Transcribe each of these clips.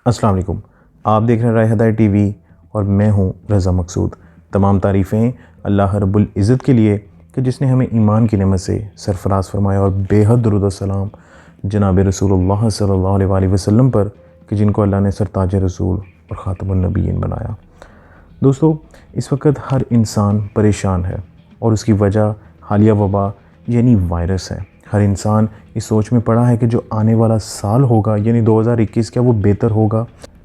अस्सलाम वालेकुम। आप देख रहे हैं राय हदायत टीवी और मैं हूं रज़ा मकसूद। तमाम तारीफ़ें अल्लाह रब्बुल इज़्ज़त के लिए कि जिसने हमें ईमान की नेमत से सरफराज फरमाया और बेहद दुरूद व सलाम जनाब रसूलुल्लाह सल्लल्लाहु अलैहि वसल्लम पर कि जिनको अल्लाह ने सरताज रसूल और ख़ातमुन नबीयीन बनाया। दोस्तों, इस वक्त हर इंसान परेशान है और उसकी वजह हालिया वबा यानी वायरस है। हर इंसान इस सोच में पड़ा है कि जो आने वाला साल होगा यानी 2021 क्या वो बेहतर होगा,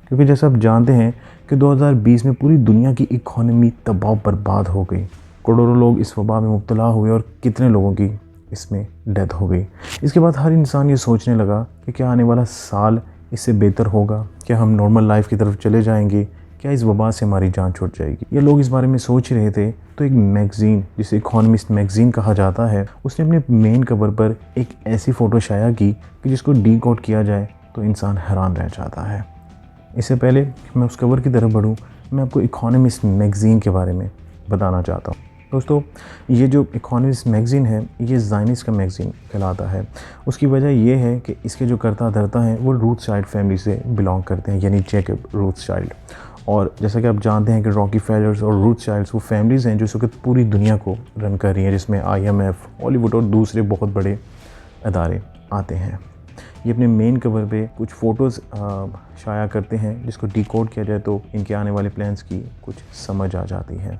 क्योंकि जैसा आप जानते हैं कि 2020 में पूरी दुनिया की इकॉनमी तबाह बर्बाद हो गई। करोड़ों लोग इस वबा में मुब्तला हुए और कितने लोगों की इसमें डेथ हो गई। इसके बाद हर इंसान ये सोचने लगा कि क्या आने वाला साल इससे बेहतर होगा, क्या हम नॉर्मल लाइफ की तरफ चले जाएंगे, क्या इस वबा से हमारी जान छूट जाएगी। ये लोग इस बारे में सोच रहे थे तो एक मैगज़ीन जिसे इकोनॉमिस्ट मैगज़ीन कहा जाता है, उसने अपने मेन कवर पर एक ऐसी फ़ोटो शाया की कि जिसको डीकोड किया जाए तो इंसान हैरान रह जाता है। इससे पहले मैं उस कवर की तरफ बढ़ूँ, मैं आपको इकोनॉमिस्ट मैगज़ीन के बारे में बताना चाहता हूँ। दोस्तों, ये जो इकोनॉमिस्ट मैगज़ीन है ये ज़ायनिस्ट का मैगज़ीन कहलाता है। उसकी वजह ये है कि इसके जो कर्ता धर्ता हैं वो रूथस्चाइल्ड फैमिली से बिलोंग करते हैं, यानी जैकब रूथस्चाइल्ड। और जैसा कि आप जानते हैं कि रॉकीफेलर्स और रूथस्चाइल्ड्स वो फैमिलीज़ हैं जो इस वक्त पूरी दुनिया को रन कर रही हैं, जिसमें IMF, हॉलीवुड और दूसरे बहुत बड़े अदारे आते हैं। ये अपने मेन कवर पे कुछ फ़ोटोज़ शाया करते हैं जिसको डिकोड किया जाए तो इनके आने वाले प्लान्स की कुछ समझ आ जाती है।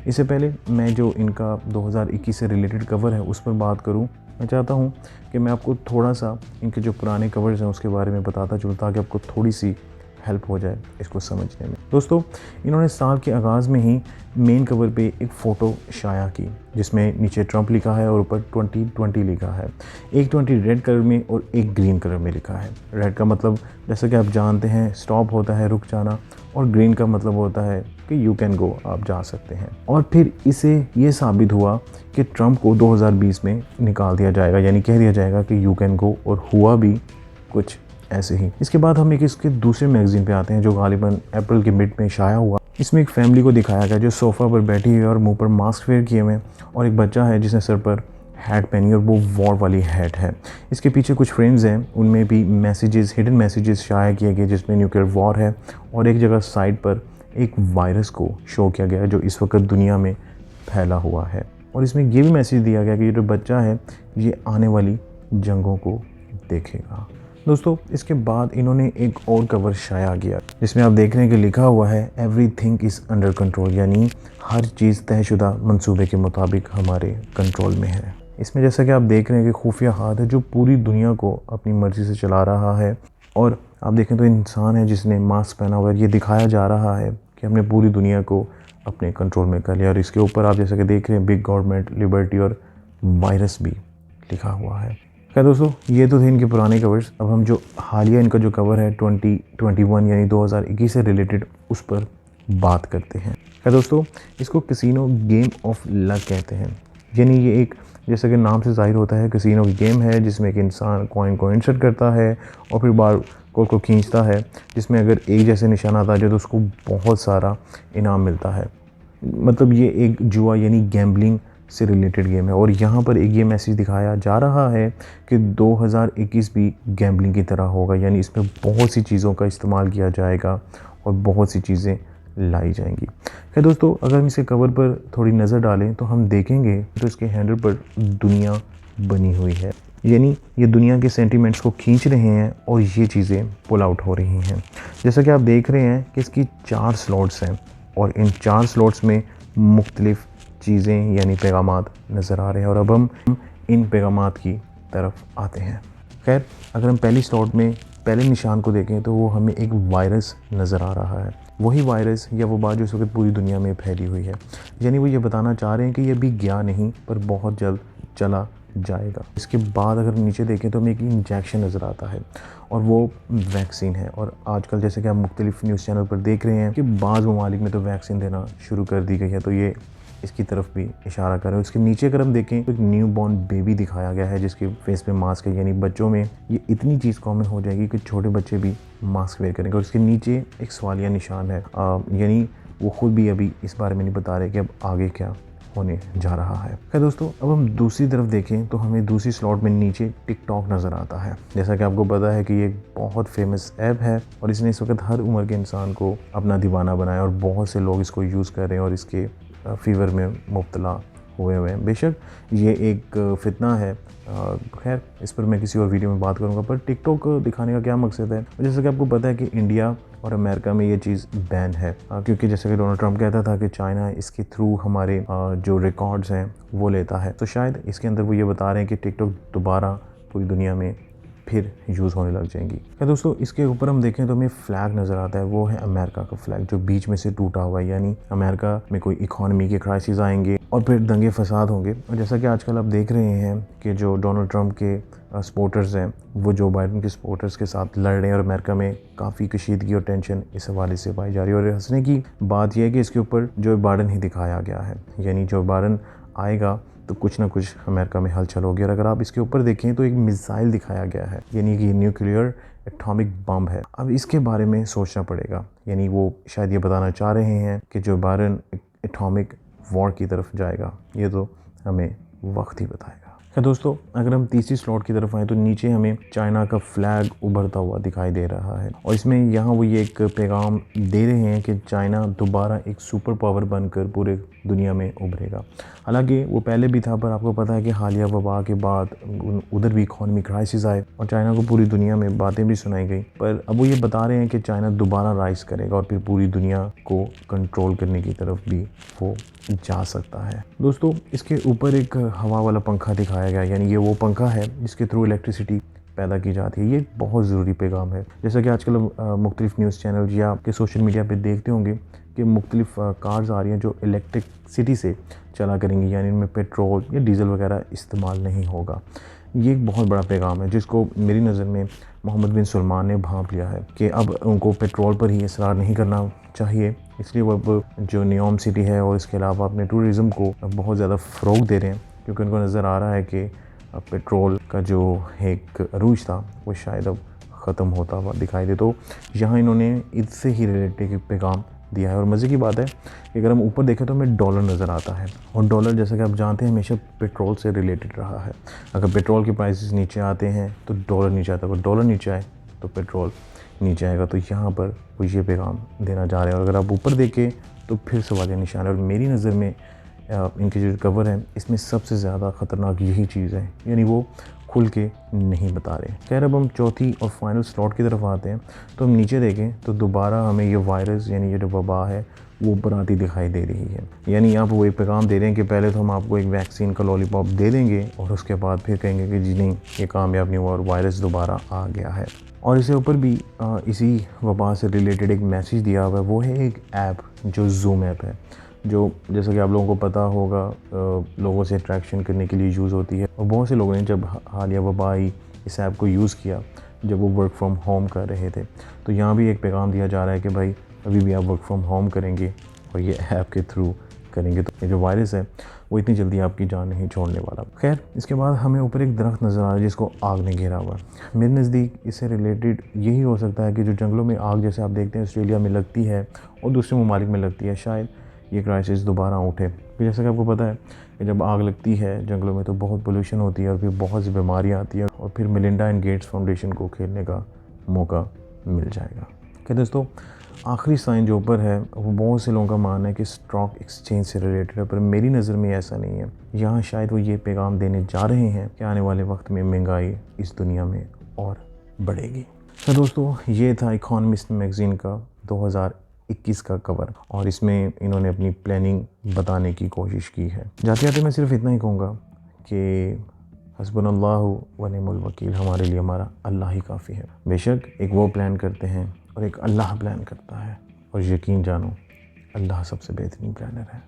इससे पहले मैं जो इनका 2021 से रिलेटेड कवर है उस पर बात करूं, मैं चाहता हूं कि मैं आपको थोड़ा सा इनके जो पुराने कवर्स हैं उसके बारे में बताता चलूँ ताकि आपको थोड़ी सी हेल्प हो जाए इसको समझने में। दोस्तों, इन्होंने साल के आगाज़ में ही मेन कवर पे एक फ़ोटो शाया की जिसमें नीचे ट्रंप लिखा है और ऊपर 2020 लिखा है। एक 20 रेड कलर में और एक ग्रीन कलर में लिखा है। रेड का मतलब जैसा कि आप जानते हैं स्टॉप होता है, रुक जाना, और ग्रीन का मतलब होता है कि यू कैन गो, आप जा सकते हैं। और फिर इसे ये साबित हुआ कि ट्रंप को 2020 में निकाल दिया जाएगा, यानी कह दिया जाएगा कि यू कैन गो, और हुआ भी कुछ ऐसे ही। इसके बाद हम एक इसके दूसरे मैगज़ीन पे आते हैं जो गालिबन अप्रैल के मिड में शाया हुआ। इसमें एक फैमिली को दिखाया गया जो सोफ़ा पर बैठी हुई है और मुंह पर मास्क वेयर किए हुए, और एक बच्चा है जिसने सर पर हैट पहनी और वो वॉर वाली हैट है। इसके पीछे कुछ फ्रेम्स हैं, उनमें भी मैसेजेस, हिडन मैसेजेस शाया किए गए जिसमें न्यूक्लियर वॉर है, और एक जगह साइड पर एक वायरस को शो किया गया जो इस वक्त दुनिया में फैला हुआ है। और इसमें ये भी मैसेज दिया गया कि ये जो बच्चा है ये आने वाली जंगों को देखेगा। दोस्तों, इसके बाद इन्होंने एक और कवर शाया किया जिसमें आप देख रहे हैं कि लिखा हुआ है एवरीथिंग इज़ अंडर कंट्रोल, यानी हर चीज़ तयशुदा मंसूबे के मुताबिक हमारे कंट्रोल में है। इसमें जैसा कि आप देख रहे हैं कि खुफिया हाथ है जो पूरी दुनिया को अपनी मर्ज़ी से चला रहा है, और आप देखें तो इंसान है जिसने मास्क पहना हुआ है। ये दिखाया जा रहा है कि हमने पूरी दुनिया को अपने कंट्रोल में कर लिया, और इसके ऊपर आप जैसा कि देख रहे हैं बिग गवर्नमेंट, लिबर्टी और वायरस भी लिखा हुआ है। क्या दोस्तों, ये तो थे इनके पुराने कवर्स। अब हम जो हालिया इनका जो कवर है 2021 यानी 2021 से रिलेटेड उस पर बात करते हैं। क्या दोस्तों, इसको कैसीनो गेम ऑफ लक कहते हैं। यानी ये एक, जैसा कि नाम से ज़ाहिर होता है, कैसीनो गेम है जिसमें एक इंसान कॉइन को इंसर्ट करता है और फिर बार को खींचता है, जिसमें अगर एक जैसे निशान आता है तो उसको बहुत सारा इनाम मिलता है। मतलब ये एक जुआ यानी गैम्बलिंग से रिलेटेड गेम है। और यहाँ पर एक ये मैसेज दिखाया जा रहा है कि 2021 भी गैम्बलिंग की तरह होगा, यानी इसमें बहुत सी चीज़ों का इस्तेमाल किया जाएगा और बहुत सी चीज़ें लाई जाएंगी। खैर दोस्तों, अगर हम इसके कवर पर थोड़ी नज़र डालें तो हम देखेंगे तो इसके हैंडल पर दुनिया बनी हुई है, यानी ये दुनिया के सेंटिमेंट्स को खींच रहे हैं और ये चीज़ें पुल आउट हो रही हैं। जैसा कि आप देख रहे हैं कि इसकी 4 स्लॉट्स हैं और इन 4 स्लॉट्स में मुख्तलिफ़ चीज़ें यानी पैगामात नज़र आ रहे हैं, और अब हम इन पैगामात की तरफ आते हैं। खैर, अगर हम पहली स्लॉट में पहले निशान को देखें तो वो हमें एक वायरस नज़र आ रहा है। वही वायरस या वो बात जो इस वक्त पूरी दुनिया में फैली हुई है, यानी वो ये बताना चाह रहे हैं कि ये अभी गया नहीं पर बहुत जल्द चला जाएगा। इसके बाद अगर नीचे देखें तो हमें एक इंजेक्शन नज़र आता है और वो वैक्सीन है। और आजकल जैसे कि आप मुख्तलिफ न्यूज़ चैनल पर देख रहे हैं कि बाज़ ममालिक में तो वैक्सीन देना शुरू कर दी गई है, तो ये इसकी तरफ भी इशारा कर रहे हैं। उसके नीचे अगर हम देखें तो एक न्यू बॉर्न बेबी दिखाया गया है जिसके फेस पे मास्क है, यानी बच्चों में ये इतनी चीज़ कॉमन हो जाएगी कि छोटे बच्चे भी मास्क वेयर करेंगे। और उसके नीचे एक सवालिया निशान है, यानी वो खुद भी अभी इस बारे में नहीं बता रहे कि अब आगे क्या होने जा रहा है। खैर दोस्तों, अब हम दूसरी तरफ देखें तो हमें दूसरी स्लॉट में नीचे टिकटॉक नज़र आता है। जैसा कि आपको पता है कि ये एक बहुत फेमस ऐप है और इसने इस वक्त हर उम्र के इंसान को अपना दीवाना बनाया और बहुत से लोग इसको यूज़ कर रहे हैं और इसके फीवर में मुब्तला हुए हैं। बेशक ये एक फितना है, खैर इस पर मैं किसी और वीडियो में बात करूंगा। पर टिकटॉक दिखाने का क्या मकसद है? जैसा कि आपको पता है कि इंडिया और अमेरिका में ये चीज़ बैन है, क्योंकि जैसे कि डोनाल्ड ट्रंप कहता था कि चाइना इसके थ्रू हमारे जो रिकॉर्ड्स हैं वो लेता है। तो शायद इसके अंदर वो ये बता रहे हैं कि टिकटॉक दोबारा पूरी दुनिया में फिर यूज़ होने लग जाएंगी। क्या दोस्तों, इसके ऊपर हम देखें तो हमें फ्लैग नज़र आता है, वो है अमेरिका का फ्लैग जो बीच में से टूटा हुआ है। यानी अमेरिका में कोई इकोनॉमी के क्राइसिस आएंगे और फिर दंगे फसाद होंगे। और जैसा कि आजकल आप देख रहे हैं कि जो डोनाल्ड ट्रंप के सपोर्टर्स हैं वो जो बाइडन के सपोर्टर्स के साथ लड़ रहे हैं और अमेरिका में काफ़ी कशीदगी और टेंशन इस हवाले से पाई जा रही है। और हंसने की बात यह है कि इसके ऊपर जो बाइडन ही दिखाया गया है, यानी जो बाइडन आएगा तो कुछ ना कुछ अमेरिका में हलचल होगी। और अगर आप इसके ऊपर देखें तो एक मिसाइल दिखाया गया है, यानी कि न्यूक्लियर एटॉमिक बम है। अब इसके बारे में सोचना पड़ेगा, यानी वो शायद ये बताना चाह रहे हैं कि जो बाइडन एटॉमिक वॉर की तरफ जाएगा, ये तो हमें वक्त ही बताएगा। खैर दोस्तों, अगर हम तीसरी स्लॉट की तरफ आए तो नीचे हमें चाइना का फ्लैग उभरता हुआ दिखाई दे रहा है और इसमें यहाँ वो ये एक पैगाम दे रहे हैं कि चाइना दोबारा एक सुपर पावर बनकर पूरे दुनिया में उभरेगा। हालांकि वो पहले भी था, पर आपको पता है कि हालिया वबा के बाद उधर भी इकॉनमी क्राइसिस आए और चाइना को पूरी दुनिया में बातें भी सुनाई गई। पर अब वो ये बता रहे हैं कि चाइना दोबारा राइज करेगा और फिर पूरी दुनिया को कंट्रोल करने की तरफ भी वो जा सकता है। दोस्तों, इसके ऊपर एक हवा वाला पंखा दिखाया गया, यानी ये वो पंखा है जिसके थ्रू इलेक्ट्रिसिटी पैदा की जाती है। ये बहुत ज़रूरी पैगाम है। जैसा कि आजकल मुख्तलिफ न्यूज़ चैनल या आपके सोशल मीडिया पे देखते होंगे कि मुख्तलिफ कार्स आ रही हैं जो इलेक्ट्रिसिटी से चला करेंगी, यानी इनमें पेट्रोल या डीजल वगैरह इस्तेमाल नहीं होगा। ये एक बहुत बड़ा पैगाम है जिसको मेरी नज़र में मोहम्मद बिन सलमान ने भांप लिया है कि अब उनको पेट्रोल पर ही इसरार नहीं करना चाहिए। इसलिए वो अब जो न्योम सिटी है और इसके अलावा अपने टूरिज़म को बहुत ज़्यादा फ़रोग़ दे रहे हैं, क्योंकि उनको नज़र आ रहा है कि पेट्रोल का जो एक अरूज था वो शायद अब ख़त्म होता हुआ दिखाई दे। तो यहाँ इन्होंने इससे ही रिलेटेड पैगाम दिया है। और मज़े की बात है कि अगर हम ऊपर देखें तो हमें डॉलर नज़र आता है और डॉलर जैसा कि आप जानते हैं हमेशा पेट्रोल से रिलेटेड रहा है। अगर पेट्रोल के प्राइसेस नीचे आते हैं तो डॉलर नीचे आता है, अगर डॉलर नीचे आए तो पेट्रोल नीचे आएगा। तो यहाँ पर वो ये पैगाम देना चाह रहे हैं। और अगर आप ऊपर देखें तो फिर सवालिया निशान है और मेरी नज़र में इनके जो कवर है इसमें सबसे ज़्यादा ख़तरनाक यही चीज़ है, यानी वो खुल के नहीं बता रहे। खैर, अब हम चौथी और फाइनल स्लॉट की तरफ आते हैं तो हम नीचे देखें तो दोबारा हमें ये वायरस यानी ये जो वबा है वो ऊपर आती दिखाई दे रही है। यानी यहाँ पर वो एक पैगाम दे रहे हैं कि पहले तो हम आपको एक वैक्सीन का लॉलीपॉप दे देंगे और उसके बाद फिर कहेंगे कि जी नहीं, ये कामयाब नहीं हुआ और वायरस दोबारा आ गया है। और इसके ऊपर भी इसी वबा से रिलेटेड एक मैसेज दिया हुआ है, वो है एक ऐप जो जूम ऐप है, जो जैसा कि आप लोगों को पता होगा लोगों से अट्रैक्शन करने के लिए यूज़ होती है। और बहुत से लोगों ने जब हालिया वबा आई इस ऐप को यूज़ किया जब वो वर्क फ्रॉम होम कर रहे थे। तो यहाँ भी एक पैगाम दिया जा रहा है कि भाई अभी भी आप वर्क फ्रॉम होम करेंगे और ये ऐप के थ्रू करेंगे तो ये जो वायरस है वो इतनी जल्दी आपकी जान नहीं छोड़ने वाला। खैर, इसके बाद हमें ऊपर एक दरख्त नज़र आ रहा है जिसको आग ने घेरा हुआ है। मेरे नज़दीक इससे रिलेटेड यही हो सकता है कि जो जंगलों में आग जैसे आप देखते हैं ऑस्ट्रेलिया में लगती है और दूसरे ममालिक में लगती है, शायद ये क्राइसिस दोबारा उठे। फिर जैसा कि आपको पता है कि जब आग लगती है जंगलों में तो बहुत पोल्यूशन होती है और फिर बहुत सी बीमारियाँ आती हैं और फिर मिलिंडा एंड गेट्स फाउंडेशन को खेलने का मौका मिल जाएगा। क्या दोस्तों, आखिरी साइन जो ऊपर है वो बहुत से लोगों का मानना है कि स्टॉक एक्सचेंज से रिलेटेड है, पर मेरी नज़र में ऐसा नहीं है। यहाँ शायद वो ये पैगाम देने जा रहे हैं कि आने वाले वक्त में महंगाई इस दुनिया में और बढ़ेगी। तो दोस्तों, ये था इकोनॉमिस्ट मैगज़ीन का 2021 का कवर और इसमें इन्होंने अपनी प्लानिंग बताने की कोशिश की है। जाते जाते मैं सिर्फ इतना ही कहूँगा कि हस्बुनल्लाहु व निअमल वकील, हमारे लिए हमारा अल्लाह ही काफ़ी है। बेशक एक वो प्लान करते हैं और एक अल्लाह प्लान करता है और यकीन जानो अल्लाह सबसे बेहतरीन प्लानर है।